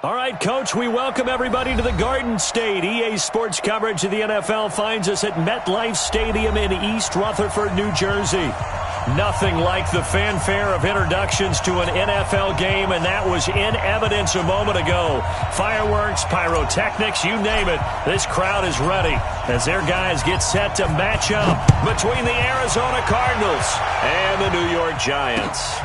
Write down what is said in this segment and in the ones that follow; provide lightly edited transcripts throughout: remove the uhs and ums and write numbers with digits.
All right, Coach, we welcome everybody to the Garden State. EA Sports coverage of the NFL finds us at MetLife Stadium in East Rutherford, New Jersey. Nothing like the fanfare of introductions to an NFL game, and that was in evidence a moment ago. Fireworks, pyrotechnics, you name it. This crowd is ready as their guys get set to match up between the Arizona Cardinals and the New York Giants.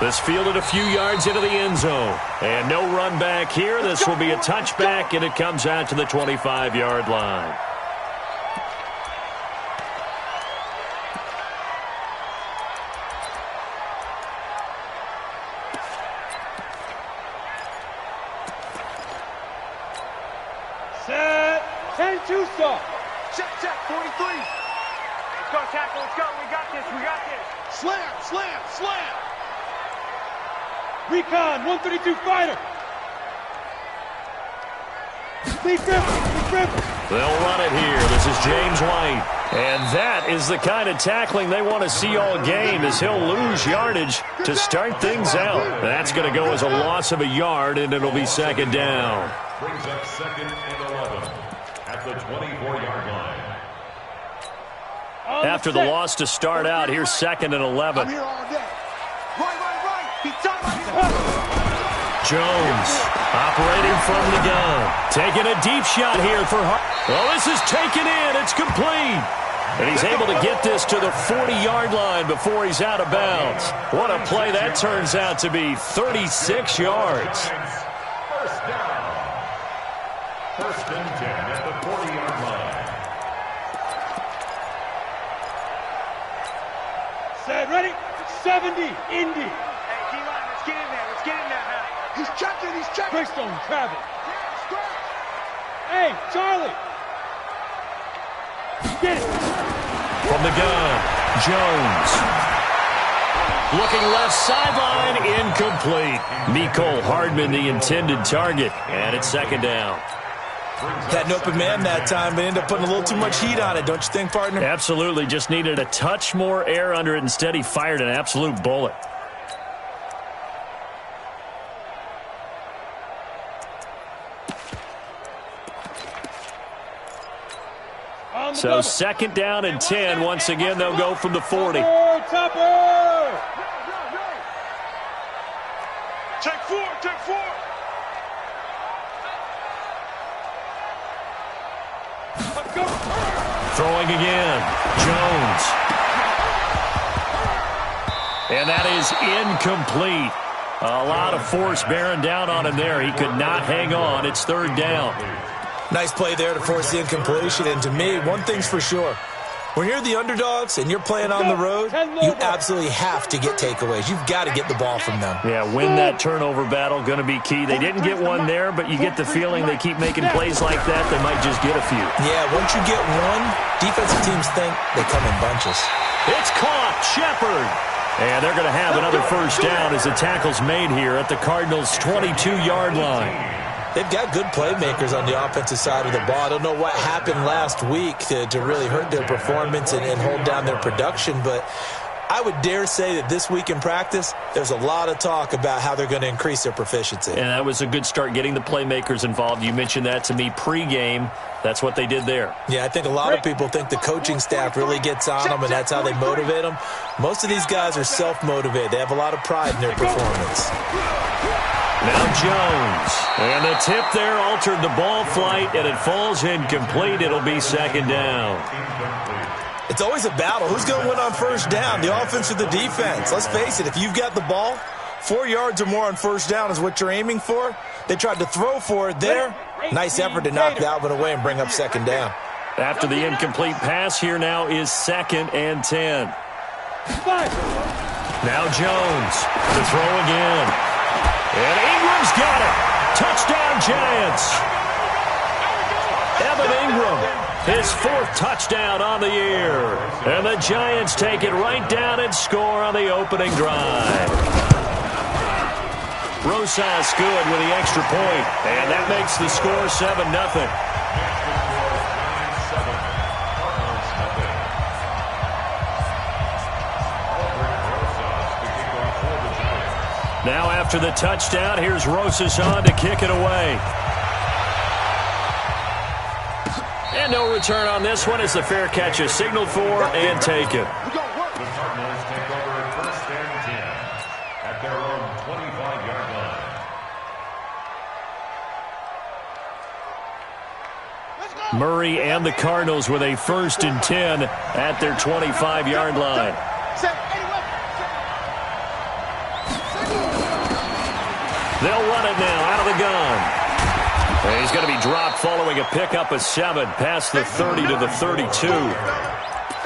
This fielded a few yards into the end zone. And no run back here. This will be a touchback, and it comes out to the 25-yard line. Set. 10-2 stop. Check, 43. Let's go, tackle, let's go. We got this. Slam. Recon, 132 fighter. Lead gripper. They'll run it here. This is James White. And that is the kind of tackling they want to see all game, as he'll lose yardage to start things out. That's going to go as a loss of a yard, and it'll be second down. Brings up 2nd and 11 at the 24-yard line. After the loss to start out, here's 2nd and 11. I'm here all day. Right. Jones operating from the gun. Taking a deep shot here for Hart. Well, this is taken in. It's complete. And he's able to get this to the 40-yard line before he's out of bounds. What a play that turns out to be. 36 yards. First down. 1st and 10 at the 40-yard line. Set, ready. 70, Indy. Hey, D-line, let's get in there now. He's checking. Greystone, Travis. Hey, Charlie. Get it. From the gun, Jones. Looking left sideline, incomplete. Mecole Hardman, the intended target. And it's 2nd down. Had an open man that time, but ended up putting a little too much heat on it, don't you think, partner? Absolutely. Just needed a touch more air under it. Instead, he fired an absolute bullet. So 2nd down and 10. Once again, they'll go from the 40. Topper! Take four. Let's go. Throwing again. Jones. And that is incomplete. A lot of force bearing down on him there. He could not hang on. It's 3rd down. Nice play there to force the incompletion. And to me, one thing's for sure. When you're the underdogs and you're playing on the road, you absolutely have to get takeaways. You've got to get the ball from them. Yeah, win that turnover battle, going to be key. They didn't get one there, but you get the feeling they keep making plays like that, they might just get a few. Yeah, once you get one, defensive teams think they come in bunches. It's caught. Shepard. And they're going to have another first down as the tackle's made here at the Cardinals' 22-yard line. They've got good playmakers on the offensive side of the ball. I don't know what happened last week to really hurt their performance and hold down their production, but I would dare say that this week in practice, there's a lot of talk about how they're going to increase their proficiency. And that was a good start, getting the playmakers involved. You mentioned that to me pregame. That's what they did there. Yeah, I think a lot of people think the coaching staff really gets on them, and that's how they motivate them. Most of these guys are self-motivated. They have a lot of pride in their performance. Now Jones. And the tip there altered the ball flight, and it falls incomplete. It'll be 2nd down. It's always a battle. Who's going to win on first down, the offense or the defense? Let's face it, if you've got the ball, 4 yards or more on first down is what you're aiming for. They tried to throw for it there. Nice effort to knock that one away and bring up 2nd down. After the incomplete pass, here now is 2nd and 10. Now Jones to throw again. And Ingram's got it. Touchdown, Giants. Evan Ingram, his 4th touchdown on the year. And the Giants take it right down and score on the opening drive. Rosas good with the extra point, and that makes the score 7-0. Now After the touchdown, here's Rosas on to kick it away. And no return on this one as the fair catch is signaled for and taken. The Cardinals take over 1st and 10 at their own 25-yard line. Murray and the Cardinals with a 1st and 10 at their 25-yard line. They'll run it now out of the gun. And he's going to be dropped following a pickup of 7 past the 30 to the 32.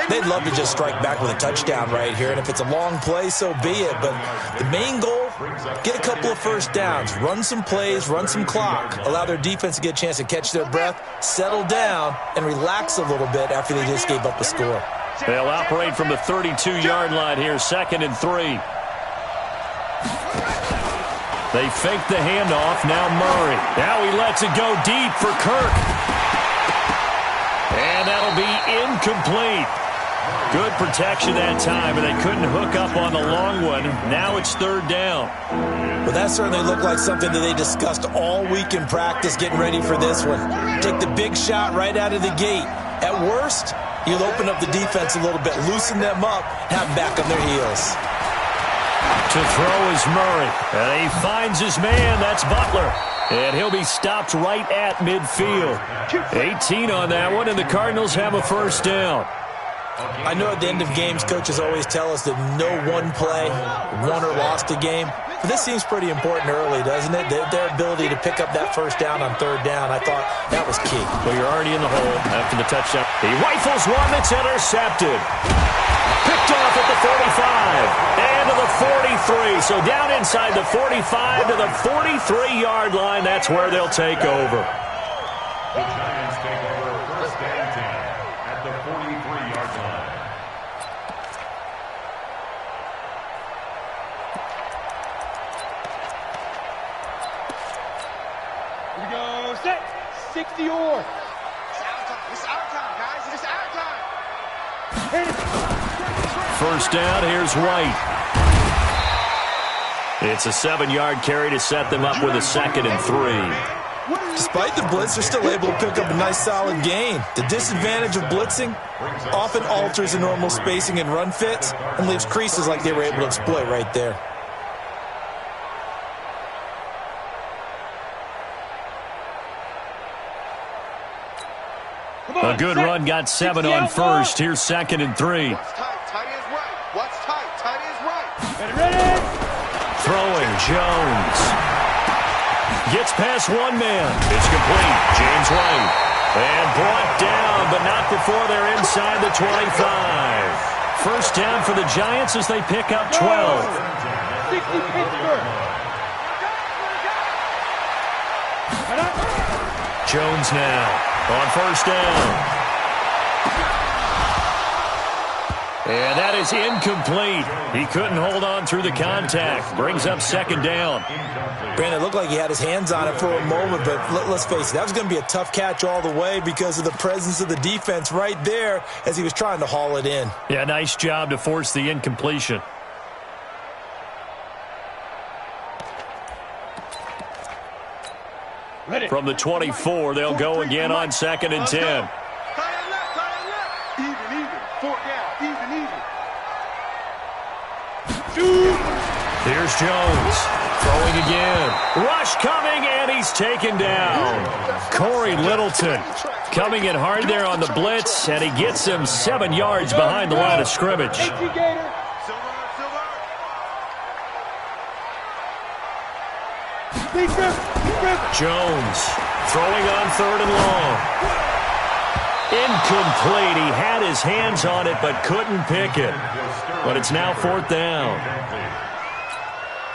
They'd love to just strike back with a touchdown right here, and if it's a long play, so be it. But the main goal, get a couple of first downs, run some plays, run some clock, allow their defense to get a chance to catch their breath, settle down, and relax a little bit after they just gave up a score. They'll operate from the 32-yard line here, 2nd and 3. They fake the handoff. Now Murray. Now he lets it go deep for Kirk. And that'll be incomplete. Good protection that time, and they couldn't hook up on the long one. Now it's 3rd down. Well, that certainly looked like something that they discussed all week in practice, getting ready for this one. Take the big shot right out of the gate. At worst, you'll open up the defense a little bit, loosen them up, have them back on their heels. To throw is Murray. And he finds his man. That's Butler. And he'll be stopped right at midfield. 18 on that one, and the Cardinals have a 1st down. I know at the end of games, coaches always tell us that no one play won or lost a game. But this seems pretty important early, doesn't it? Their ability to pick up that 1st down on 3rd down, I thought that was key. Well, you're already in the hole after the touchdown. He rifles one that's intercepted. Picked off at the 45 and to the 43. So down inside the 45 to the 43-yard line. That's where they'll take over. The Giants take over 1st and 10 at the 43-yard line. Here we go. Set. 60 or. It's our time, guys. It's our time. Hit it. 1st down, here's White. It's a 7-yard carry to set them up with a 2nd and 3. Despite the blitz, they're still able to pick up a nice solid gain. The disadvantage of blitzing often alters the normal spacing and run fits and leaves creases like they were able to exploit right there. A good run got 7 on 1st. Here's 2nd and 3. What's tight? Tight is right. What's tight? Tight is right. Ready? Throwing Jones. Gets past one man. It's complete. James White. And brought down, but not before they're inside the 25. 1st down for the Giants as they pick up 12. 60 Pittsburgh. Jones now on 1st down. And that is incomplete. He couldn't hold on through the contact. Brings up 2nd down. Brandon, it looked like he had his hands on it for a moment, but let's face it, that was going to be a tough catch all the way because of the presence of the defense right there as he was trying to haul it in. Yeah, nice job to force the incompletion. Ready. From the 24, they'll go again on 2nd and 10. Tight and left, tight and left. Even. 4th down. Even. Here's Jones. Throwing again. Rush coming, and he's taken down. Corey Littleton coming in hard there on the blitz, and he gets him 7 yards behind the line of scrimmage. Silver. Jones throwing on 3rd and long. Incomplete. He had his hands on it but couldn't pick it. But it's now 4th down.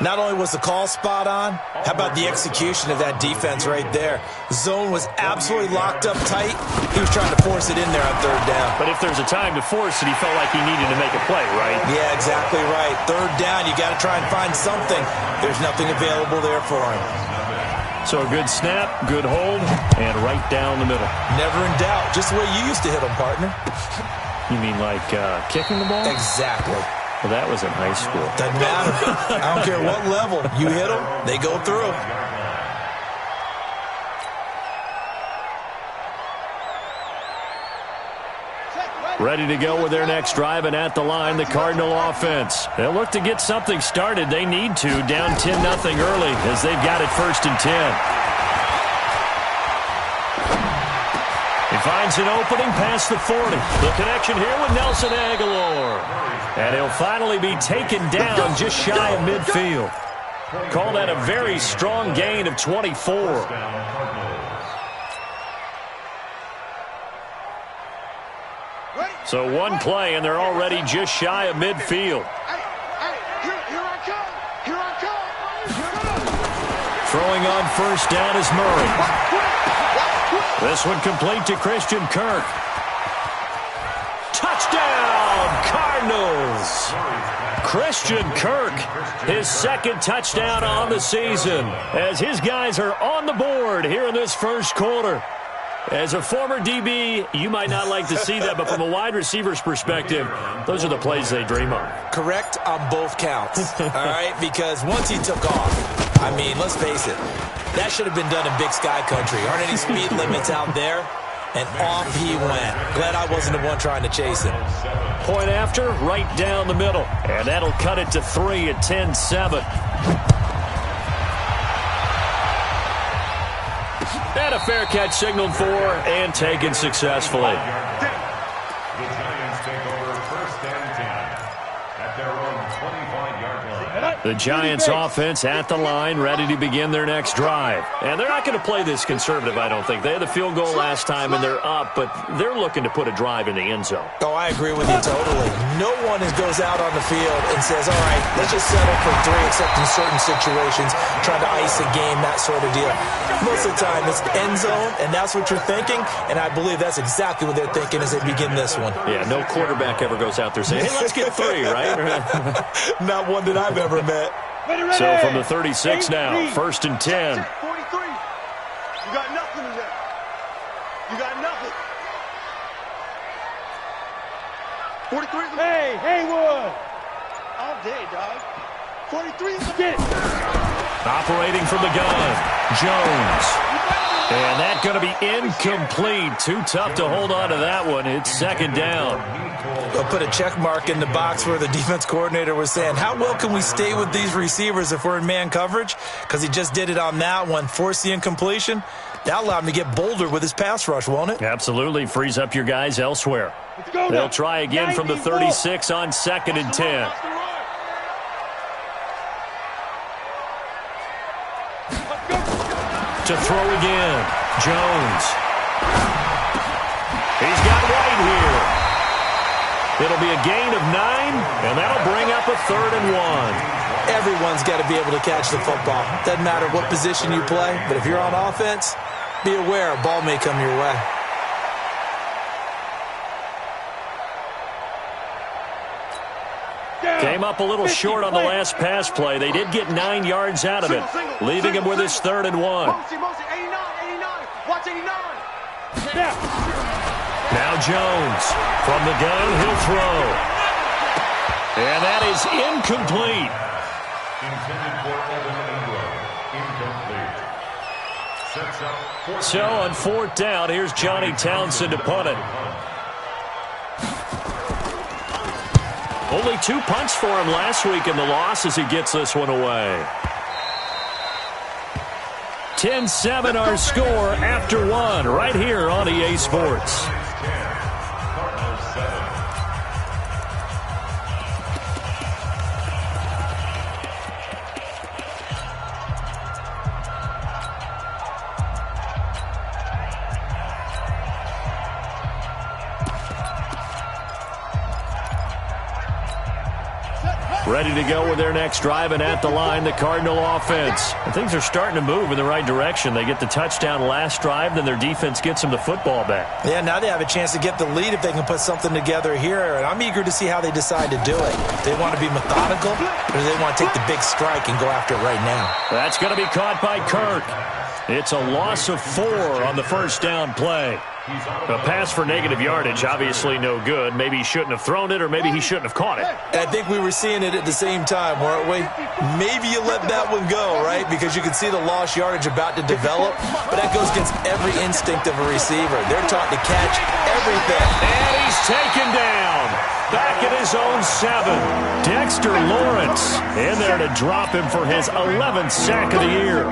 Not only was the call spot on, how about the execution of that defense right there? Zone was absolutely locked up tight. He was trying to force it in there on 3rd down. But if there's a time to force it, he felt like he needed to make a play, right? Yeah, exactly right. 3rd down, you got to try and find something. There's nothing available there for him. So a good snap, good hold, and right down the middle. Never in doubt. Just the way you used to hit them, partner. You mean like kicking the ball? Exactly. Well, that was in high school. Doesn't matter. I don't care what level. You hit them, they go through. Ready to go with their next drive, and at the line, the Cardinal offense. They'll look to get something started. They need to, down 10-0 early as they've got it 1st and 10. He finds an opening past the 40. The connection here with Nelson Aguilar. And he'll finally be taken down just shy of midfield. Call that a very strong gain of 24. So one play, and they're already just shy of midfield. Throwing on 1st down is Murray. This one complete to Christian Kirk. Touchdown, Cardinals! Christian Kirk, his 2nd touchdown on the season, as his guys are on the board here in this 1st quarter. As a former DB, you might not like to see that, but from a wide receiver's perspective, those are the plays they dream of. Correct on both counts, all right? Because once he took off, I mean, let's face it, that should have been done in Big Sky Country. Aren't any speed limits out there? And off he went. Glad I wasn't the one trying to chase him. Point after, right down the middle. And that'll cut it to 3 at 10-7. And a fair catch signaled for and taken successfully. The Giants take over 1st and 10 at their own 25-yard line. The Giants offense at the line, ready to begin their next drive. And they're not going to play this conservative, I don't think. They had the field goal last time, and they're up, but they're looking to put a drive in the end zone. Oh, I agree with you totally. No one goes out on the field and says, all right, let's just settle for 3, except in certain situations, trying to ice a game, that sort of deal. Most of the time, it's end zone, and that's what you're thinking, and I believe that's exactly what they're thinking as they begin this one. Yeah, no quarterback ever goes out there saying, hey, let's get 3, right? Not one that I've ever met. So from the 36 now, 1st and 10. 43. You got nothing today. You got nothing. 43. Hey, Haywood. All day, dog. 43 is a Get it. Operating from the gun, Jones. And that's going to be incomplete. Too tough to hold on to that one. It's 2nd down. I'll put a check mark in the box where the defense coordinator was saying, how well can we stay with these receivers if we're in man coverage? Because he just did it on that one, forced the incompletion. That allowed him to get bolder with his pass rush, won't it? Absolutely. Frees up your guys elsewhere. Let's go now. They'll try again from the 36 on 2nd and 10. To throw again, Jones. He's got White here. It'll be a gain of 9, and that'll bring up a 3rd and 1. Everyone's got to be able to catch the football. Doesn't matter what position you play, but if you're on offense, be aware a ball may come your way. Came up a little short on the last pass play. They did get 9 yards out of it, leaving him with his 3rd and 1. Mosey, 89. Watch 89. Now Jones from the gun, he'll throw. And that is incomplete. Intended for Evan Ingram. Incomplete. Sets up So on 4th down, here's Johnny Townsend to punt it. Only 2 punts for him last week in the loss as he gets this one away. 10-7 our score after 1 right here on EA Sports. Ready to go with their next drive, and at the line, the Cardinal offense. And things are starting to move in the right direction. They get the touchdown last drive, then their defense gets them the football back. Yeah, now they have a chance to get the lead if they can put something together here, and I'm eager to see how they decide to do it. They want to be methodical, or do they want to take the big strike and go after it right now? That's going to be caught by Kirk. It's a loss of 4 on the 1st down play. A pass for negative yardage, obviously no good. Maybe he shouldn't have thrown it, or maybe he shouldn't have caught it. And I think we were seeing it at the same time, weren't we? Maybe you let that one go, right? Because you can see the lost yardage about to develop, but that goes against every instinct of a receiver. They're taught to catch everything. And he's taken down. Back at his own 7. Dexter Lawrence in there to drop him for his 11th sack of the year.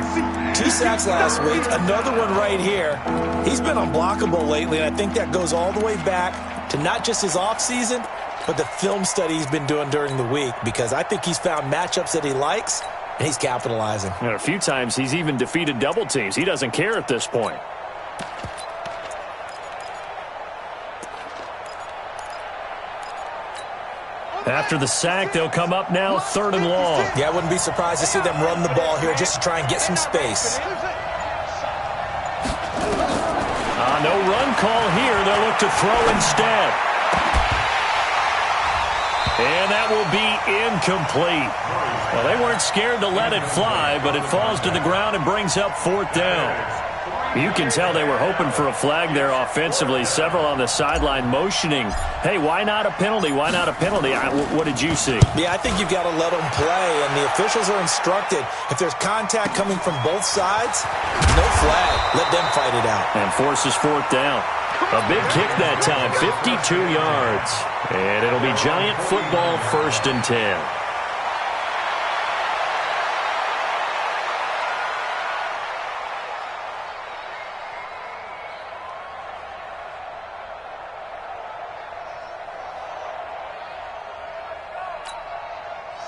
2 sacks last week, another one right here. He's been unblockable lately, and I think that goes all the way back to not just his offseason, but the film study he's been doing during the week, because I think he's found matchups that he likes, and he's capitalizing. And a few times he's even defeated double teams. He doesn't care at this point. After the sack, they'll come up now 3rd and long. Yeah, I wouldn't be surprised to see them run the ball here just to try and get some space. No run call here. They'll look to throw instead. And that will be incomplete. Well, they weren't scared to let it fly, but it falls to the ground and brings up 4th down. You can tell they were hoping for a flag there offensively. Several on the sideline motioning, hey, why not a penalty? Why not a penalty? What did you see? Yeah, I think you've got to let them play, and the officials are instructed. If there's contact coming from both sides, no flag. Let them fight it out. And forces 4th down. A big kick that time, 52 yards. And it'll be Giant football, 1st and 10.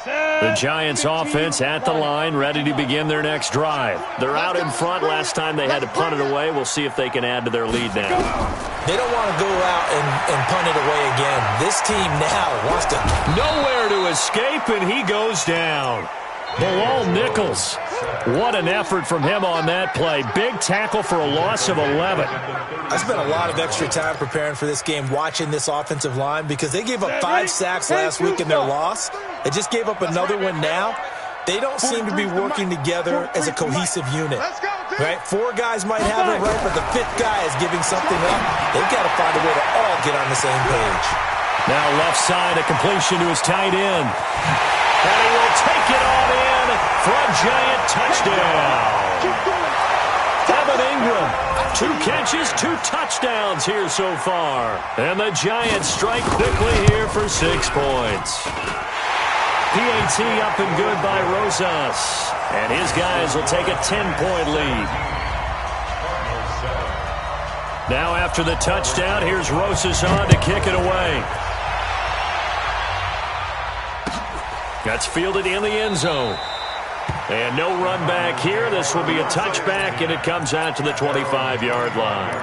The Giants offense at the line, ready to begin their next drive. They're out in front. Last time they had to punt it away. We'll see if they can add to their lead now. They don't want to go out and punt it away again. This team now wants to... Nowhere to escape, and he goes down. Bilal Nichols. What an effort from him on that play. Big tackle for a loss of 11. I spent a lot of extra time preparing for this game, watching this offensive line, because they gave up 5 sacks last week in their loss. They just gave up another one now. They don't seem to be working together as a cohesive unit. Right? 4 guys might have it right, but the 5th guy is giving something up. They've got to find a way to all get on the same page. Now left side, a completion to his tight end. And he will take it on in for a Giant touchdown. Evan Ingram, 2 catches, 2 touchdowns here so far. And the Giants strike quickly here for 6 points. PAT up and good by Rosas. And his guys will take a 10-point lead. Now after the touchdown, here's Rosas on to kick it away. That's fielded in the end zone. And no run back here. This will be a touchback, and it comes out to the 25-yard line.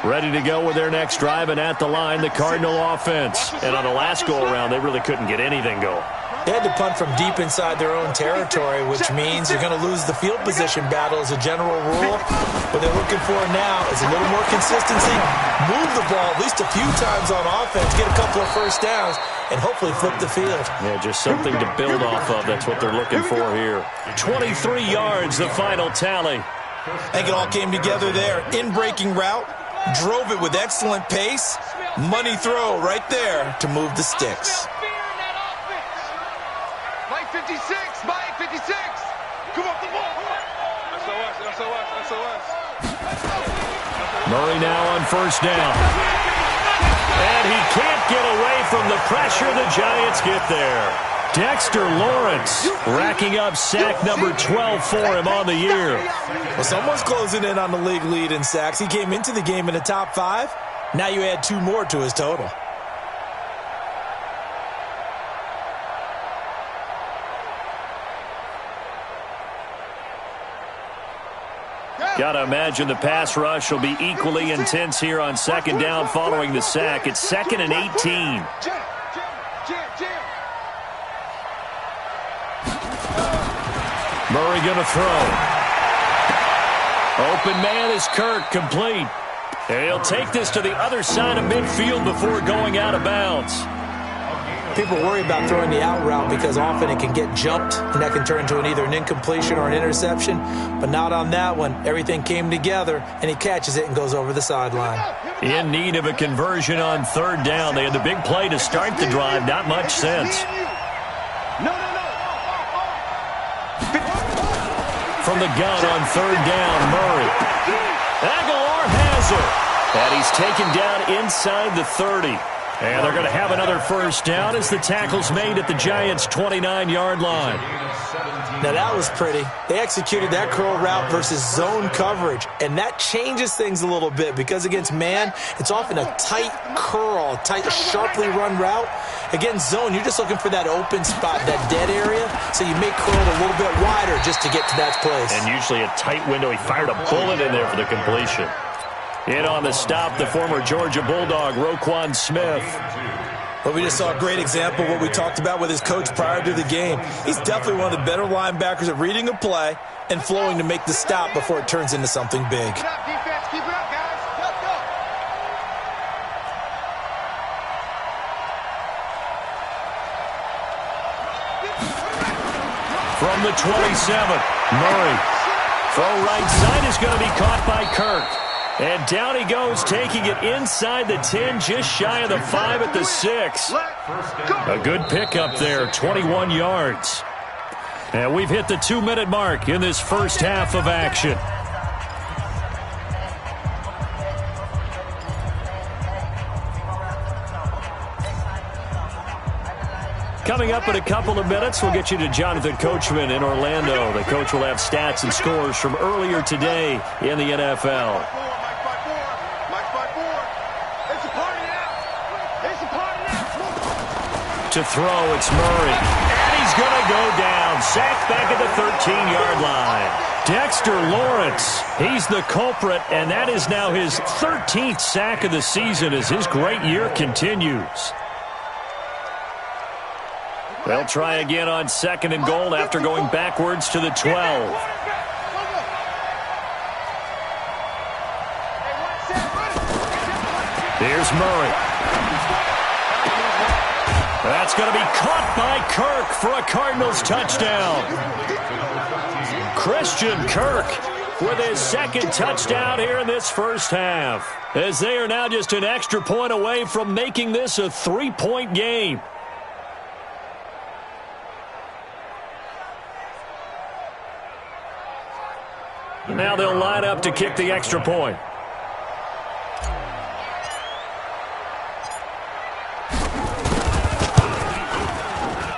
Ready to go with their next drive, and at the line, the Cardinal offense. And on the last go-around, they really couldn't get anything going. They had to punt from deep inside their own territory, which means you're going to lose the field position battle as a general rule. What they're looking for now is a little more consistency, move the ball at least a few times on offense, get a couple of first downs, and hopefully flip the field. Yeah, just something to build off of. That's what they're looking for here. 23 yards, the final tally. I think it all came together there. In-breaking route, drove it with excellent pace, money throw right there to move the sticks. Mike 56, Mike 56. Come on, come on. SOS. Murray now on first down. And he can't get away from the pressure. The Giants get there. Dexter Lawrence racking up sack number 12 for him on the year. Well, someone's closing in on the league lead in sacks. He came into the game in the top 5. Now you add 2 more to his total. Got to imagine the pass rush will be equally intense here on second down following the sack. It's 2nd and 18. Murray going to throw. Open man is Kirk, complete. And he'll take this to the other side of midfield before going out of bounds. people worry about throwing the out route because often it can get jumped, and that can turn into either an incompletion or an interception. But not on that one. Everything came together, and he catches it and goes over the sideline. In need of a conversion on third down. They had the big play to start the drive. Not much sense. From the gun on third down, Murray. Aguilar has it. And he's taken down inside the 30. And they're going to have another first down as the tackle's made at the Giants' 29-yard line. Now, that was pretty. They executed that curl route versus zone coverage, and that changes things a little bit because against man, it's often a tight curl, tight, sharply run route. Against zone, you're just looking for that open spot, that dead area, so you make curl a little bit wider just to get to that place. And usually a tight window. He fired a bullet in there for the completion. In on the stop, the former Georgia Bulldog, Roquan Smith. But we just saw a great example of what we talked about with his coach prior to the game. He's definitely one of the better linebackers at reading a play and flowing to make the stop before it turns into something big. Keep it up, defense. Keep it up, guys. Let's go. From the 27, Murray. Throw right side is going to be caught by Kirk. And down he goes, taking it inside the 10, just shy of the 5 at the 6. A good pickup there, 21 yards. And we've hit the 2-minute mark in this first half of action. Coming up in a couple of minutes, we'll get you to Jonathan Coachman in Orlando. The coach will have stats and scores from earlier today in the NFL. To throw, it's Murray. And he's going to go down. Sacked back at the 13-yard line. Dexter Lawrence, he's the culprit, and that is now his 13th sack of the season as his great year continues. They'll try again on 2nd and goal after going backwards to the 12. Here's Murray. That's going to be caught by Kirk for a Cardinals touchdown. Christian Kirk with his 2nd touchdown here in this first half, as they are now just an extra point away from making this a 3-point game. Now they'll line up to kick the extra point.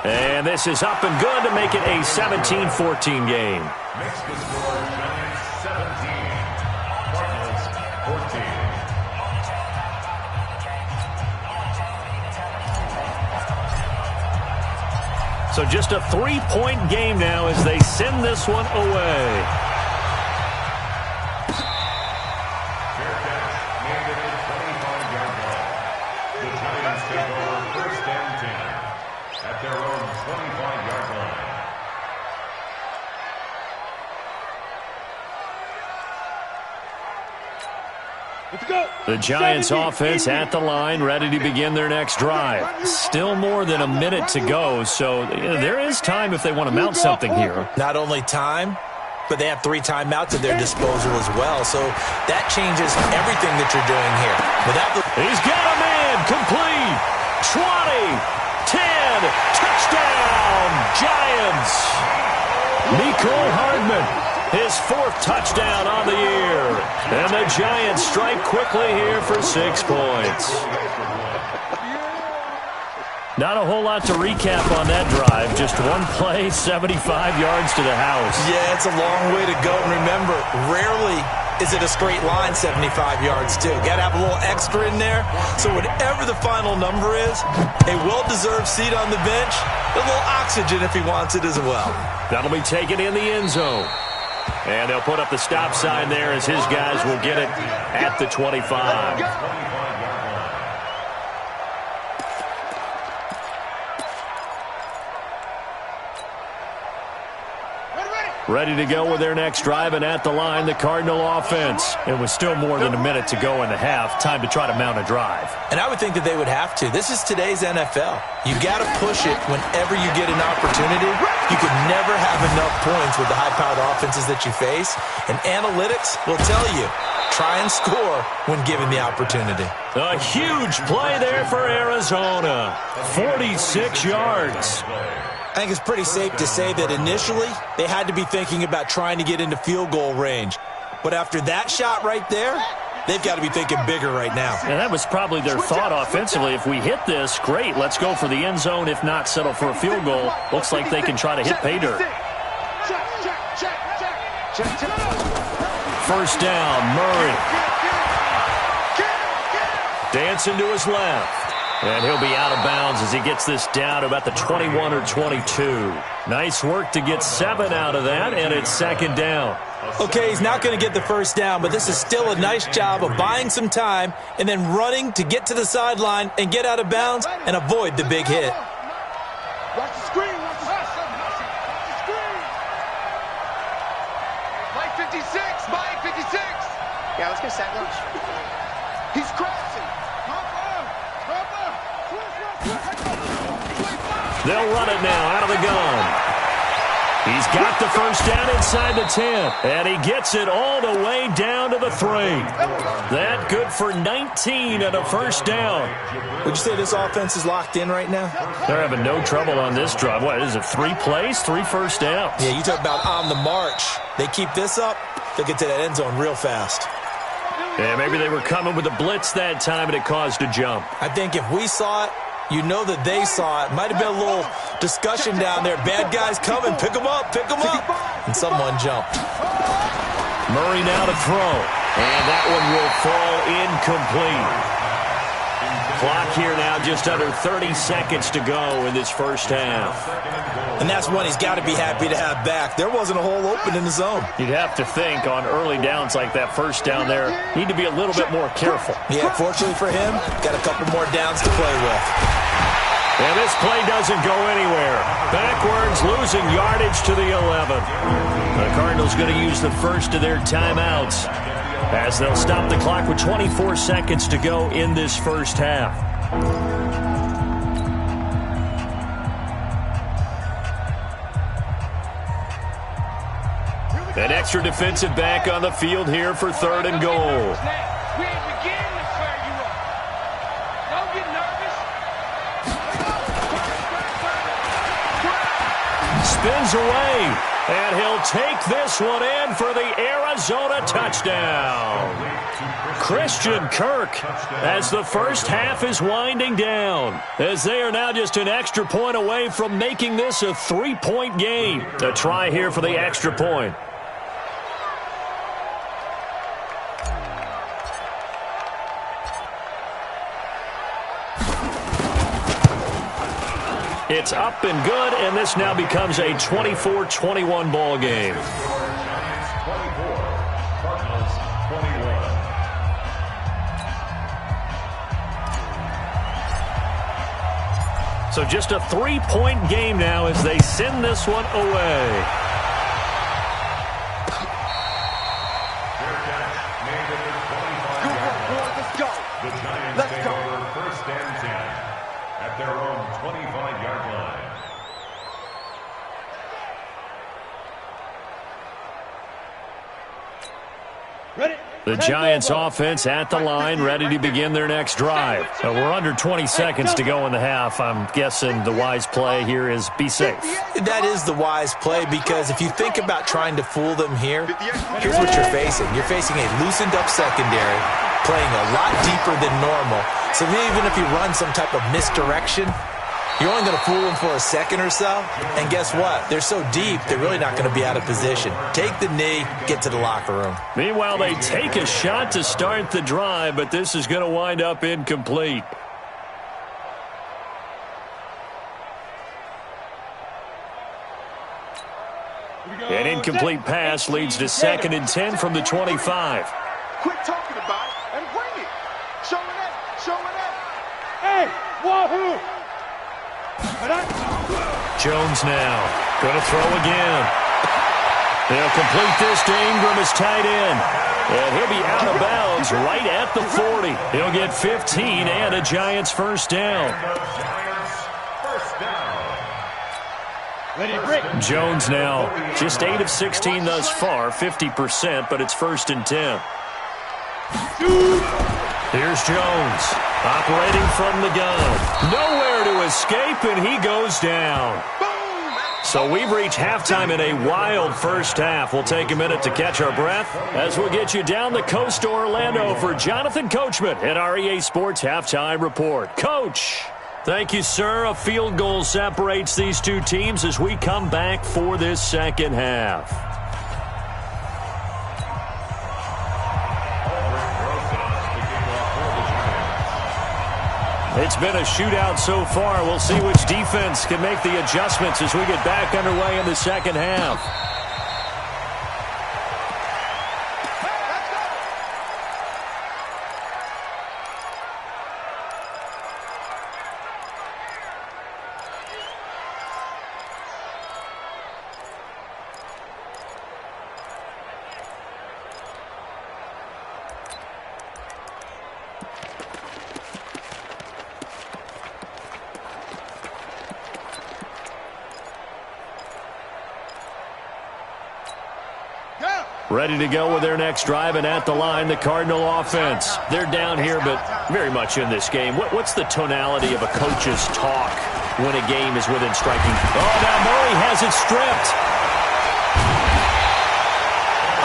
And this is up and good to make it a 17-14 game. Makes the score Giants 17, Cardinals 14. So just a 3-point game now as they send this one away. Fair catch made at the 25-yard line. The Giants take over 1st and 10 at their own 25-yard line. Let's go. The Giants offense at the line, ready to begin their next drive. Still more than a minute to go, so there is time if they want to mount something here. Not only time, but they have 3 timeouts at their disposal as well, so that changes everything that you're doing here. Without the He's got a man, complete, 20, 10, touchdown, Giants. Mecole Hardman. His 4th touchdown on the year. And the Giants strike quickly here for 6 points. Not a whole lot to recap on that drive. Just one play, 75 yards to the house. Yeah, it's a long way to go. And remember, rarely is it a straight line 75 yards, too. Got to have a little extra in there. So whatever the final number is, a well-deserved seat on the bench, a little oxygen if he wants it as well. That'll be taken in the end zone. And they'll put up the stop sign there as his guys will get it at the 25. ready to go with their next drive, and at the line, the Cardinal offense. It was still more than a minute to go in the half. Time to try to mount a drive. And I would think that they would have to. This is today's NFL. You got to push it whenever you get an opportunity. You can never have enough points with the high-powered offenses that you face. And analytics will tell you, try and score when given the opportunity. A huge play there for Arizona. 46 yards. I think it's pretty safe to say that initially they had to be thinking about trying to get into field goal range. But after that shot right there, they've got to be thinking bigger right now. And that was probably their thought offensively. If we hit this, great, let's go for the end zone. If not, settle for a field goal. Looks like they can try to hit pay dirt. First down, Murray. Dancing to his left. And he'll be out of bounds as he gets this down to about the 21 or 22. Nice work to get 7 out of that, and it's second down. Okay, he's not going to get the first down, but this is still a nice job of buying some time and then running to get to the sideline and get out of bounds and avoid the big hit. Watch the screen. Watch the screen. Mike 56. Mike 56. Yeah, let's get sandwich. He's crossing. They'll run it now out of the gun. He's got the first down inside the 10, and he gets it all the way down to the 3. That good for 19 and a first down. Would you say this offense is locked in right now? They're having no trouble on this drive. What is it, 3 plays, 3 first downs? Yeah, you talk about on the march. They keep this up, they'll get to that end zone real fast. Yeah, maybe they were coming with a blitz that time, and it caused a jump. I think if we saw it, you know that they saw it. Might have been a little discussion down there. Bad guys coming. Pick them up. Pick them up. And someone jumped. Murray now to throw. And that one will fall incomplete. Clock here now just under 30 seconds to go in this first half. And that's one he's got to be happy to have back. There wasn't a hole open in the zone. You'd have to think on early downs like that first down there, need to be a little bit more careful. Yeah, fortunately for him, got a couple more downs to play with. And this play doesn't go anywhere. Backwards, losing yardage to the 11. The Cardinals going to use the first of their timeouts as they'll stop the clock with 24 seconds to go in this first half. An extra defensive back on the field here for 3rd and goal. We ain't beginning to fire you up. Don't get nervous. Spins away, and he'll take this one in for the Arizona touchdown. Christian Kirk as the first half is winding down, as they are now just an extra point away from making this a 3-point game. A try here for the extra point. It's up and good, and this now becomes a 24-21 ball game. Giants 24, Cardinals 21. So just a 3-point game now as they send this one away. Fair catch made at the 25-yard line. Let's go. The Giants take over first and 10 at their own 25-yard line. Ready? The Giants offense at the line, ready to begin their next drive. So we're under 20 seconds to go in the half. I'm guessing the wise play here is be safe. That is the wise play, because if you think about trying to fool them here, here's what you're facing. You're facing a loosened up secondary, playing a lot deeper than normal. So even if you run some type of misdirection, you're only going to fool them for a second or so. And guess what? They're so deep, they're really not going to be out of position. Take the knee, get to the locker room. Meanwhile, they take a shot to start the drive, but this is going to wind up incomplete. An incomplete pass leads to 2nd and 10 from the 25. Quit talking about it and bring it. Show it up. Show it up. Hey, wahoo! Jones now going to throw again. They'll complete this to Ingram as tight end. And he'll be out of bounds right at the 40. He'll get 15 and a Giants first down. Jones now just 8 of 16 thus far, 50%, but it's 1st and 10. Here's Jones operating from the gun. Nowhere to escape, and he goes down. So we've reached halftime in a wild first half. We'll take a minute to catch our breath as we'll get you down the coast to Orlando for Jonathan Coachman at our EA Sports Halftime Report. Coach. Thank you, sir. A field goal separates these two teams as we come back for this second half. It's been a shootout so far. We'll see which defense can make the adjustments as we get back underway in the second half. Ready to go with their next drive, and at the line, the Cardinal offense. They're down here, but very much in this game. What's the tonality of a coach's talk when a game is within striking? Oh, now Murray has it stripped.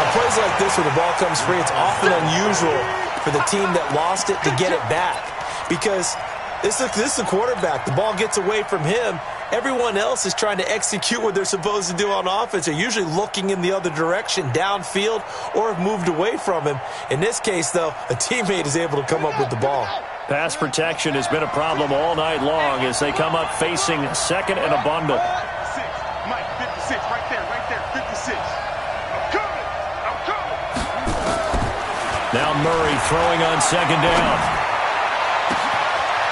On plays like this where the ball comes free, it's often unusual for the team that lost it to get it back because this is the quarterback. The ball gets away from him. Everyone else is trying to execute what they're supposed to do on offense. They're usually looking in the other direction, downfield, or have moved away from him. In this case, though, a teammate is able to come up with the ball. Pass protection has been a problem all night long as they come up facing second and a bundle. Mike, 56, right there, 56. I'm coming. Now Murray throwing on second down.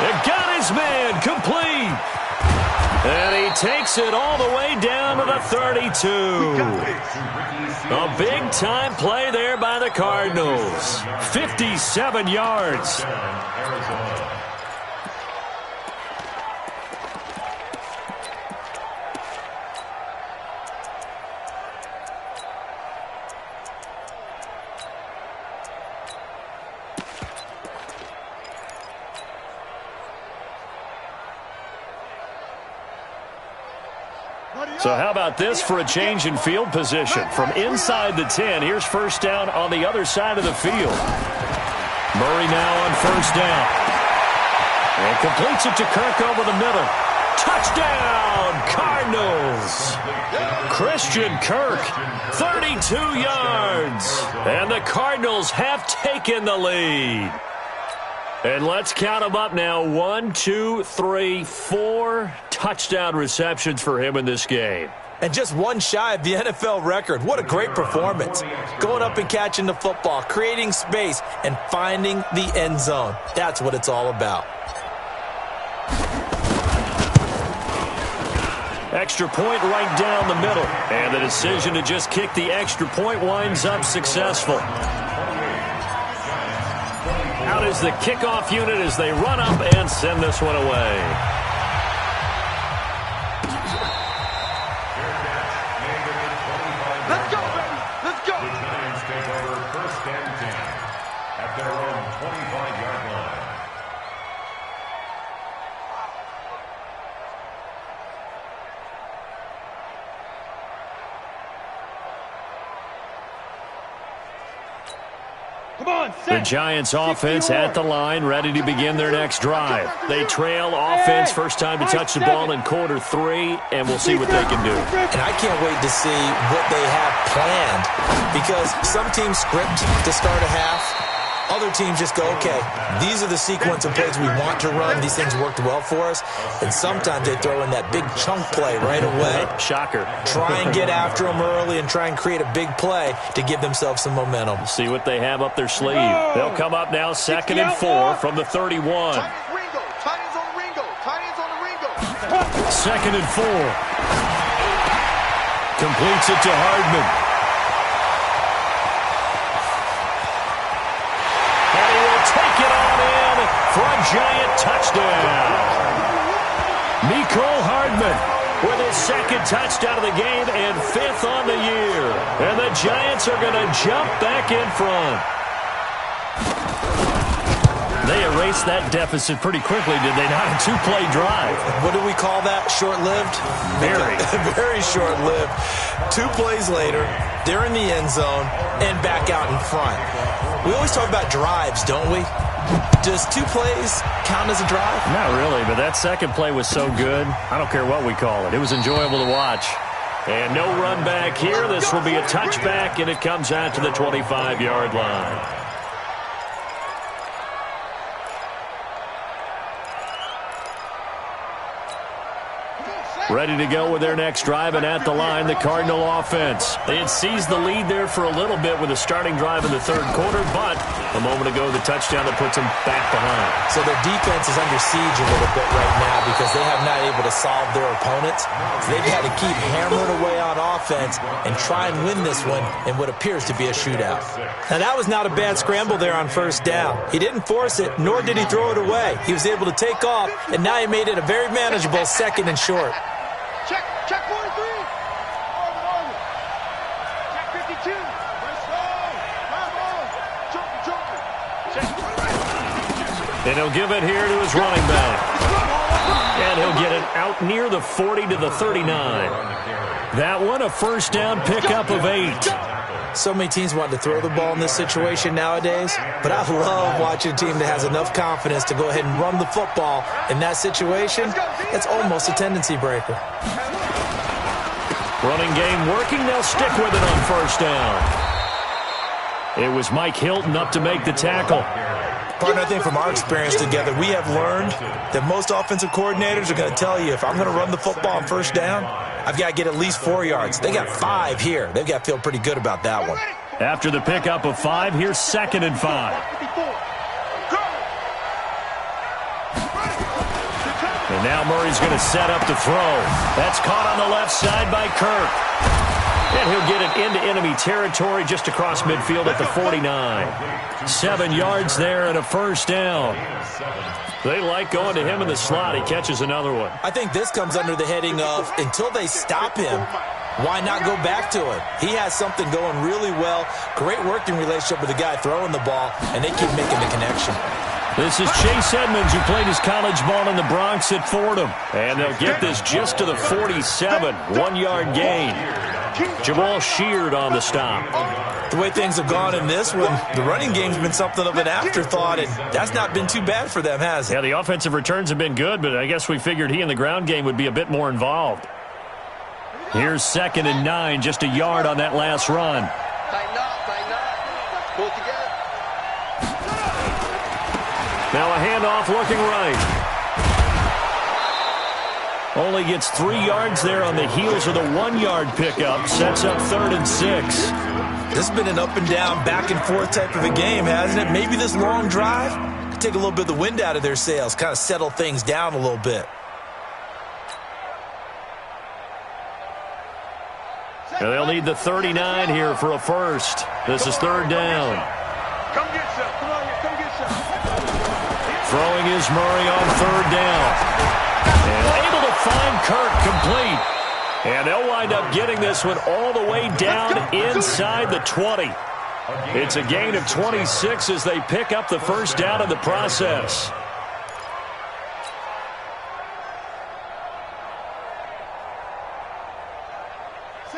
They've got his man complete. And he takes it all the way down to the 32. A big-time play there by the Cardinals. 57 yards. So how about this for a change in field position? From inside the 10, here's first down on the other side of the field. Murray now on first down. And completes it to Kirk over the middle. Touchdown, Cardinals! Christian Kirk, 32 yards. And the Cardinals have taken the lead. And let's count them up now. 1, 2, 3, 4 touchdown receptions for him in this game. And just one shy of the NFL record. What a great performance. Going up and catching the football, creating space, and finding the end zone. That's what it's all about. Extra point right down the middle. And the decision to just kick the extra point winds up successful. Out is the kickoff unit as they run up and send this one away. Let's go, baby. Let's go. The Giants take over first and 10 at their own 25-yard line. Come on, The Giants offense at the line, ready to begin their next drive. They trail offense, first time to touch the ball in quarter 3, and we'll see what they can do. And I can't wait to see what they have planned because some teams script to start a half. Other teams just go, okay, these are the sequence of plays we want to run. These things worked well for us. And sometimes they throw in that big chunk play right away. Shocker. Try and get after them early and try and create a big play to give themselves some momentum. See what they have up their sleeve. They'll come up now 2nd and 4 from the 31. Titans on the Ringo. 2nd and 4. Completes it to Hardman. for a giant touchdown. Mecole Hardman with his second touchdown of the game and 5th on the year. And the Giants are going to jump back in front. They erased that deficit pretty quickly, did they not? A 2-play drive. What do we call that? Short-lived? Very. Very short-lived. 2 plays later, they're in the end zone and back out in front. We always talk about drives, don't we? Does 2 plays count as a drive? Not really, but that second play was so good. I don't care what we call it. It was enjoyable to watch. And no run back here. This will be a touchback, and it comes out to the 25-yard line. Ready to go with their next drive, and at the line, the Cardinal offense. They had seized the lead there for a little bit with a starting drive in the 3rd quarter, but a moment ago, the touchdown that puts them back behind. So their defense is under siege a little bit right now because they have not able to solve their opponents. So they've had to keep hammering away on offense and try and win this one in what appears to be a shootout. Now, that was not a bad scramble there on 1st down. He didn't force it, nor did he throw it away. He was able to take off, and now he made it a very manageable 2nd and short. Check 43. Over. Check 52. Let's go. Check. And he'll give it here to his running back. And he'll get it out near the 40 to the 39. That one, a 1st down pickup of 8. So many teams want to throw the ball in this situation nowadays, but I love watching a team that has enough confidence to go ahead and run the football in that situation. It's almost a tendency breaker. Running game working. They'll stick with it on 1st down. It was Mike Hilton up to make the tackle. Partner, I think from our experience together, we have learned that most offensive coordinators are going to tell you, if I'm going to run the football on 1st down, I've got to get at least 4 yards. They got 5 here. They've got to feel pretty good about that one. After the pickup of 5, here's 2nd and 5. And now Murray's going to set up to throw. That's caught on the left side by Kirk. And he'll get it into enemy territory just across midfield at the 49. 7 yards there and a 1st down. They like going to him in the slot. He catches another one. I think this comes under the heading of, until they stop him, why not go back to it? He has something going really well. Great working relationship with the guy throwing the ball, and they keep making the connection. This is Chase Edmonds, who played his college ball in the Bronx at Fordham. And they'll get this just to the 47. 1-yard gain. Jamal Sheard on the stop. The way things have gone in this one, the running game's been something of an afterthought, and that's not been too bad for them, has it? Yeah, the offensive returns have been good, but I guess we figured he in the ground game would be a bit more involved. Here's 2nd and 9, just a yard on that last run. Tighten up. Pull it together. Now a handoff looking right. Only gets 3 yards there on the heels of the 1-yard pickup. Sets up 3rd and 6. This has been an up and down, back and forth type of a game, hasn't it? Maybe this long drive could take a little bit of the wind out of their sails, kind of settle things down a little bit. Now they'll need the 39 here for a 1st. This is 3rd down. Come get some. Come on here. Come get some. Throwing is Murray on 3rd down. And able to find Kirk complete. And they'll wind up getting this one all the way down inside the 20. It's a gain of 26 as they pick up the 1st down in the process.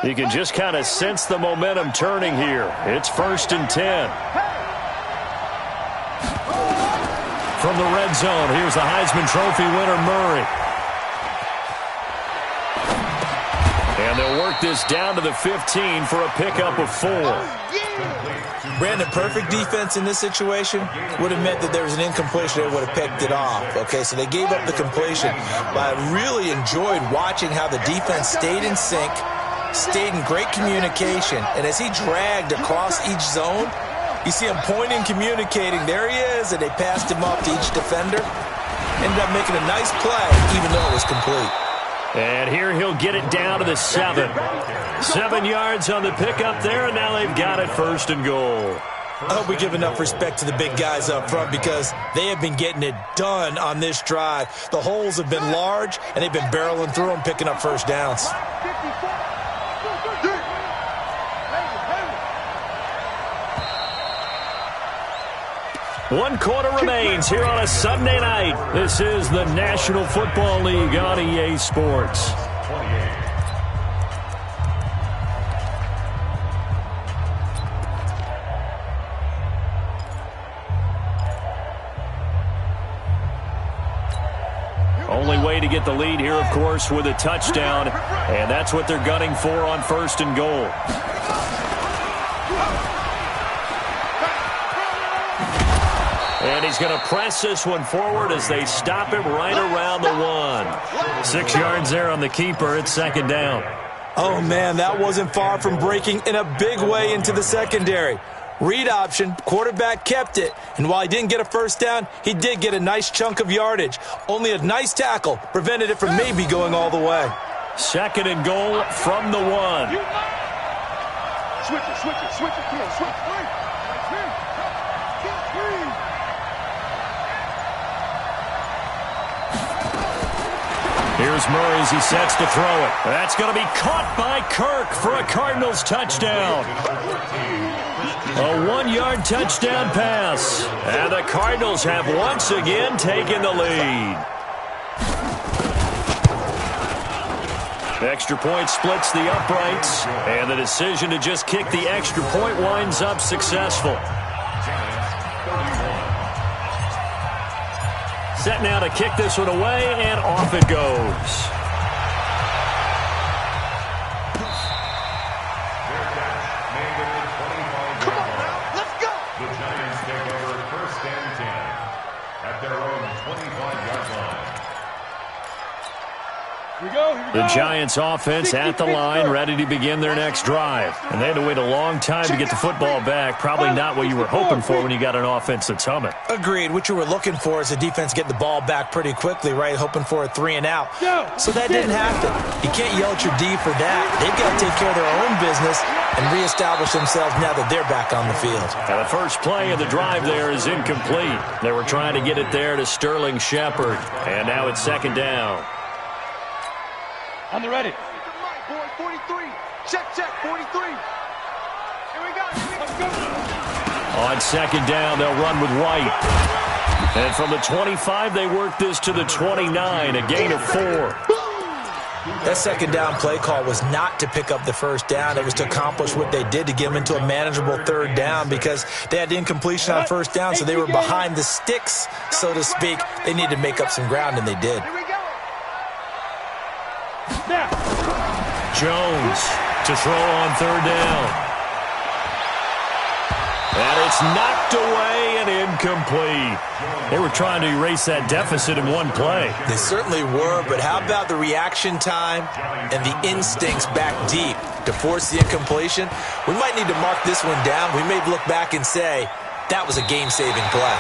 You can just kind of sense the momentum turning here. It's 1st and 10. From the red zone, here's the Heisman Trophy winner, Murray. And they'll work this down to the 15 for a pickup of 4. Brandon, perfect defense in this situation would have meant that there was an incompletion. They would have picked it off. Okay, so they gave up the completion. But I really enjoyed watching how the defense stayed in sync, stayed in great communication. And as he dragged across each zone, you see him pointing, communicating. There he is, and they passed him off to each defender. Ended up making a nice play, even though it was complete. And here he'll get it down to the 7. 7 yards on the pickup there, and now they've got it 1st and goal. I hope we give enough respect to the big guys up front because they have been getting it done on this drive. The holes have been large, and they've been barreling through them, picking up first downs. One quarter remains here on a Sunday night. This is the National Football League on EA Sports. Only way to get the lead here, of course, with a touchdown, and that's what they're gunning for on 1st and goal. And he's going to press this one forward as they stop him right around the 1. 6 yards there on the keeper. It's 2nd down. Oh, man, that wasn't far from breaking in a big way into the secondary. Read option, quarterback kept it, and while he didn't get a first down, he did get a nice chunk of yardage. Only a nice tackle prevented it from maybe going all the way. 2nd and goal from the 1. Switch it, come on, switch it. Here's Murray as he sets to throw it. That's going to be caught by Kirk for a Cardinals touchdown. A 1-yard touchdown pass. And the Cardinals have once again taken the lead. Extra point splits the uprights. And the decision to just kick the extra point winds up successful. Set now to kick this one away, and off it goes. Come on now, let's go! The Giants take over 1st and 10 at their own 25-yard line. Here we go. The Giants offense at the line, ready to begin their next drive. And they had to wait a long time to get the football back. Probably not what you were hoping for when you got an offense that's humming. Agreed. What you were looking for is the defense getting the ball back pretty quickly, right? Hoping for a 3 and out. So that didn't happen. You can't yell at your D for that. They've got to take care of their own business and reestablish themselves now that they're back on the field. Now the first play of the drive there is incomplete. They were trying to get it there to Sterling Shepard. And now it's 2nd down. On the ready. Boy, 43. Check, 43. Here we go. Let's go. On 2nd down, they'll run with White. And from the 25, they work this to the 29, a gain of 4. That 2nd down play call was not to pick up the first down. It was to accomplish what they did to get them into a manageable 3rd down because they had incompletion on 1st down, so they were behind the sticks, so to speak. They needed to make up some ground, and they did. Jones to throw on 3rd down. And it's knocked away and incomplete. They were trying to erase that deficit in one play. They certainly were, but how about the reaction time and the instincts back deep to force the incompletion? We might need to mark this one down. We may look back and say, that was a game-saving play.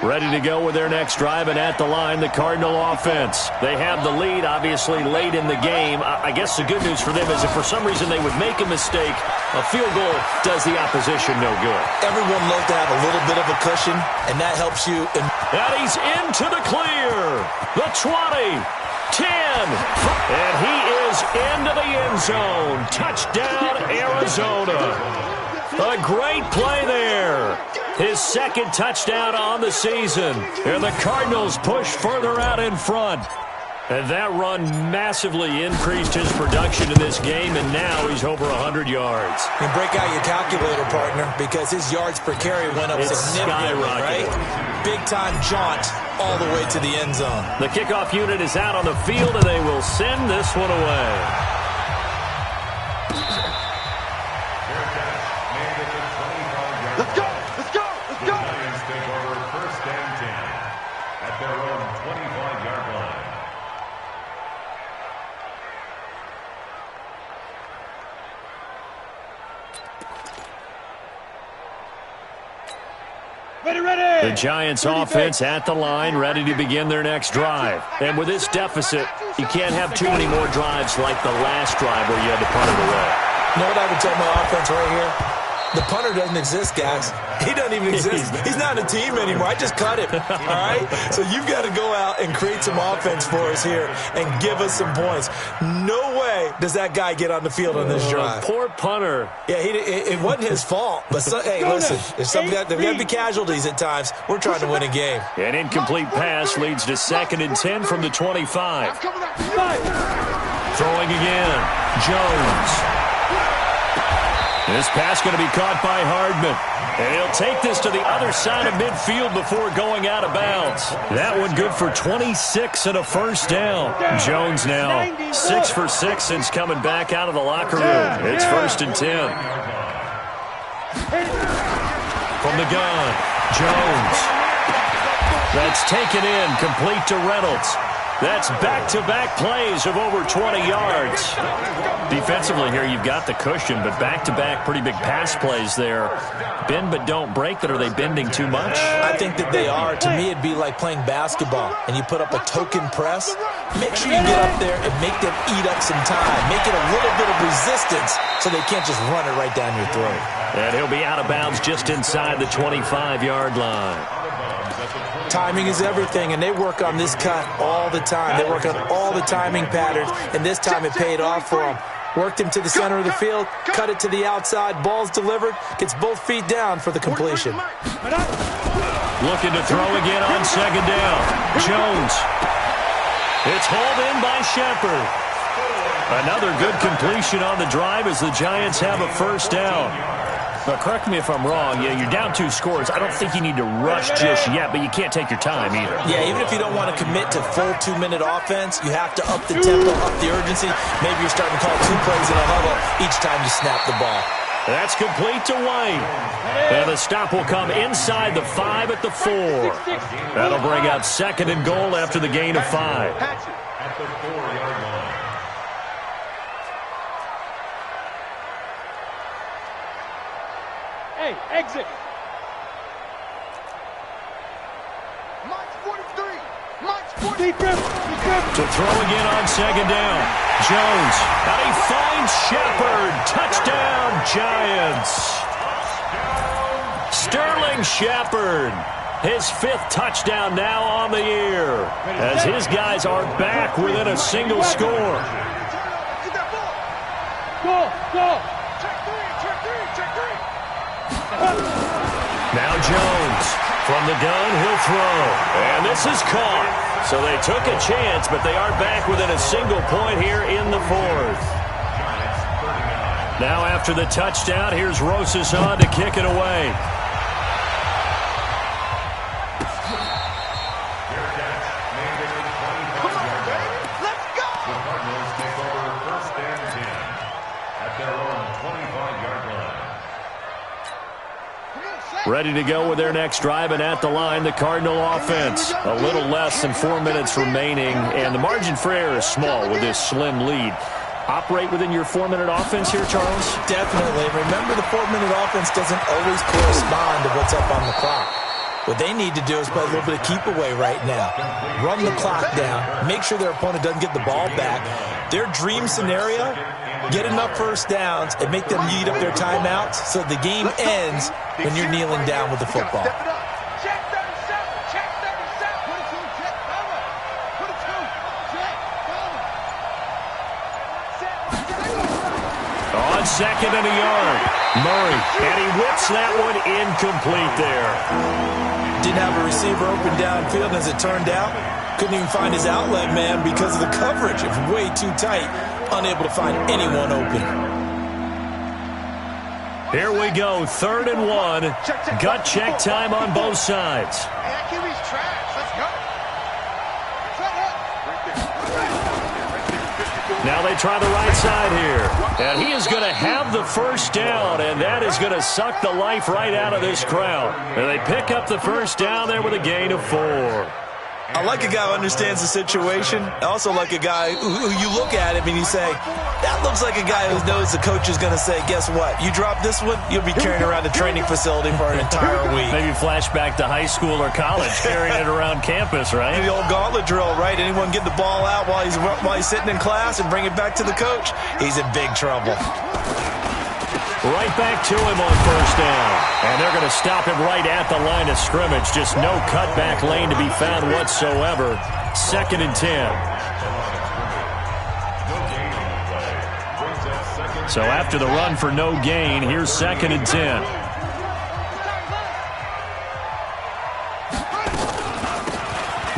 Ready to go with their next drive, and at the line, the Cardinal offense. They have the lead, obviously, late in the game. I guess the good news for them is if for some reason they would make a mistake, a field goal does the opposition no good. Everyone loves to have a little bit of a cushion, and that helps you. And he's into the clear. The 20, 10, and he is into the end zone. Touchdown, Arizona. A great play there. His 2nd touchdown on the season. And the Cardinals push further out in front. And that run massively increased his production in this game, and now he's over 100 yards. You break out your calculator, partner, because his yards per carry went up significantly, right? Big-time jaunt all the way to the end zone. The kickoff unit is out on the field, and they will send this one away. Let's go! Let's go! Let's go! The Giants take over 1st and 10 at their own 25-yard line. The Giants offense at the line, ready to begin their next drive. And with this deficit, you can't have too many more drives like the last drive where you had to punt it away. You know what I would tell my offense right here? The punter doesn't exist, guys. He doesn't even exist. He's not a team anymore. I just cut him, all right? So you've got to go out and create some offense for us here and give us some points. No way does that guy get on the field on this drive. Poor punter. Yeah, it wasn't his fault. But, hey, listen, there's got to be casualties at times. We're trying to win a game. An incomplete pass leads to 2nd and 10 from the 25. Throwing again. Jones. This pass going to be caught by Hardman. And he'll take this to the other side of midfield before going out of bounds. That one good for 26 and a first down. Jones now 6 for 6 since coming back out of the locker room. It's 1st and 10. From the gun, Jones. That's taken in, complete to Reynolds. That's back-to-back plays of over 20 yards. Defensively here, you've got the cushion, but back-to-back pretty big pass plays there. Bend but don't break, but are they bending too much? I think that they are. To me, it'd be like playing basketball, and you put up a token press. Make sure you get up there and make them eat up some time. Make it a little bit of resistance so they can't just run it right down your throat. And he'll be out of bounds just inside the 25-yard line. Timing is everything, and they work on this cut all the time. They work on all the timing patterns, and this time it paid off for them. Worked him to the center of the field, cut it to the outside, ball's delivered, gets both feet down for the completion. Looking to throw again on 2nd down. Jones. It's hauled in by Shepard. Another good completion on the drive as the Giants have a first down. But correct me if I'm wrong, yeah, you're down 2 scores. I don't think you need to rush just yet, but you can't take your time either. Yeah, even if you don't want to commit to full 2-minute offense, you have to up the tempo, up the urgency. Maybe you're starting to call 2 plays in a huddle each time you snap the ball. That's complete to White. And the stop will come inside the 5 at the 4. That'll bring up 2nd and goal after the gain of 5. At the 4-yard line. Hey, exit. March 43. March 43. Deep grip. Deep grip. To throw again on 2nd down. Jones. And he finds Shepard. Touchdown, Giants. Sterling Shepard. His 5th touchdown now on the year. As his guys are back within a single score. Get that ball. Go. Check 3. Check 3. Now Jones. From the gun, he'll throw. And this is caught. So they took a chance, but they are back within a single point here in the 4th. Now after the touchdown, here's Rosas on to kick it away. Come on, baby. Let's go. The Cardinals take over 1st and 10 at their own 25-yard line. Ready to go with their next drive, and at the line, the Cardinal offense. A little less than 4 minutes remaining, and the margin for error is small with this slim lead. Operate within your 4-minute offense here, Charles? Definitely. Remember, the 4-minute offense doesn't always correspond to what's up on the clock. What they need to do is play a little bit of keep away right now. Run the clock down. Make sure their opponent doesn't get the ball back. Their dream scenario, get enough first downs and make them eat up their timeouts so the game ends when you're kneeling down with the football. Check 37. Check 37. Put it to check. Put it to check. On 2nd and a yard. Murray, and he whips that one incomplete there. Didn't have a receiver open downfield, as it turned out. Couldn't even find his outlet man because of the coverage. It was way too tight. Unable to find anyone open. Here we go, 3rd and 1. Gut check time on both sides. Hey, that QB's trash. Let's go. Now they try the right side here. And he is going to have the first down, and that is going to suck the life right out of this crowd. And they pick up the first down there with a gain of 4. I like a guy who understands the situation. I also like a guy who you look at him and you say, that looks like a guy who knows the coach is going to say, guess what? You drop this one, you'll be carrying around the training facility for an entire week. Maybe flashback to high school or college, carrying it around campus, right? The old gauntlet drill, right? Anyone get the ball out while he's sitting in class and bring it back to the coach? He's in big trouble. Right back to him on first down. And they're going to stop him right at the line of scrimmage. Just no cutback lane to be found whatsoever. 2nd and 10. So after the run for no gain, here's 2nd and 10.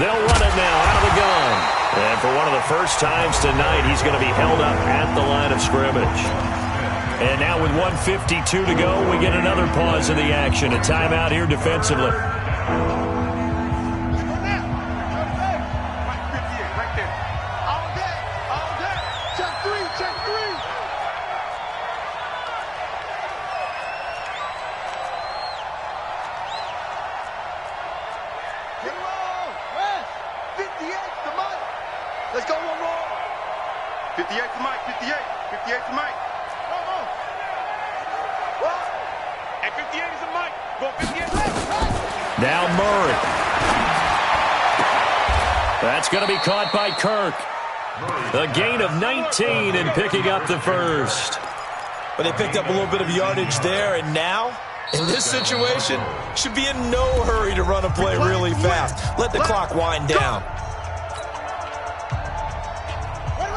They'll run it now out of the gun. And for one of the first times tonight, he's going to be held up at the line of scrimmage. And now with 1:52 to go, we get another pause of the action. A timeout here defensively. Let's go one more. 58 to Mike, 58. 58 to Mike. And 58 is a Mike. Go 58. Now Murray. That's going to be caught by Kirk. A gain of 19 and picking up the first. But they picked up a little bit of yardage there, and now, in this situation, should be in no hurry to run a play really fast. Let the clock wind down.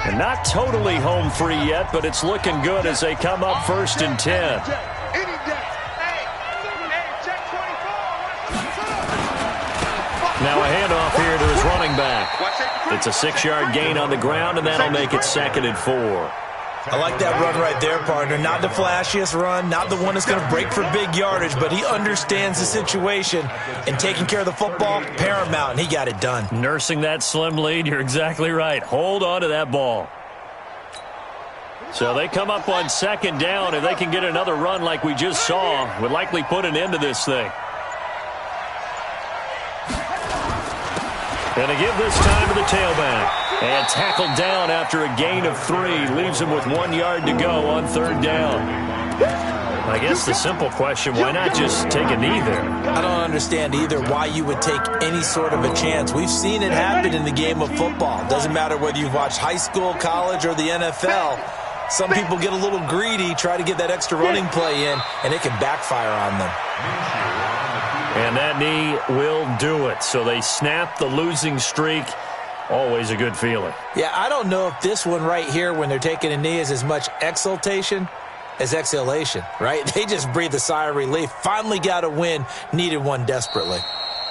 And not totally home free yet, but it's looking good as they come up 1st and 10. Now a handoff here to his running back. It's a 6-yard gain on the ground, and that'll make it 2nd and 4. I like that run right there, partner. Not the flashiest run, not the one that's going to break for big yardage, but he understands the situation, and taking care of the football, paramount, and he got it done. Nursing that slim lead, you're exactly right. Hold on to that ball. So they come up on 2nd down. If they can get another run like we just saw, would likely put an end to this thing. And to give this time to the tailback. And tackled down after a gain of 3. Leaves him with 1 yard to go on 3rd down. I guess the simple question, why not just take a knee there? I don't understand either why you would take any sort of a chance. We've seen it happen in the game of football. Doesn't matter whether you've watched high school, college, or the NFL. Some people get a little greedy, try to get that extra running play in, and it can backfire on them. And that knee will do it. So they snap the losing streak. Always a good feeling. Yeah, I don't know if this one right here, when they're taking a knee, is as much exultation as exhalation, right? They just breathe a sigh of relief. Finally got a win, needed one desperately.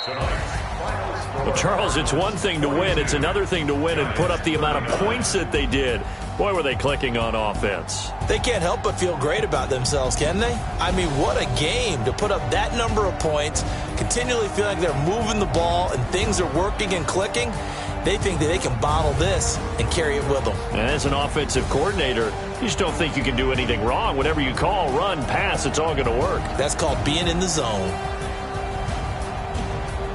Well, Charles, it's one thing to win. It's another thing to win and put up the amount of points that they did. Boy, were they clicking on offense. They can't help but feel great about themselves, can they? I mean, what a game to put up that number of points, continually feel like they're moving the ball and things are working and clicking. They think that they can bottle this and carry it with them. And as an offensive coordinator, you just don't think you can do anything wrong. Whatever you call, run, pass, it's all going to work. That's called being in the zone.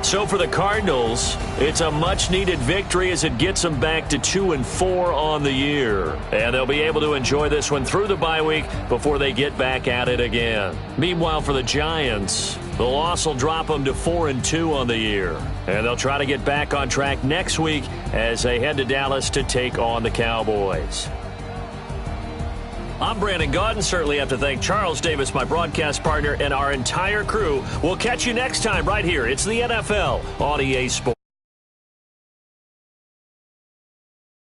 So for the Cardinals, it's a much-needed victory as it gets them back to 2-4 on the year. And they'll be able to enjoy this one through the bye week before they get back at it again. Meanwhile, for the Giants, the loss will drop them to 4-2 on the year. And they'll try to get back on track next week as they head to Dallas to take on the Cowboys. I'm Brandon Gaudin. Certainly have to thank Charles Davis, my broadcast partner, and our entire crew. We'll catch you next time right here. It's the NFL on EA Sports.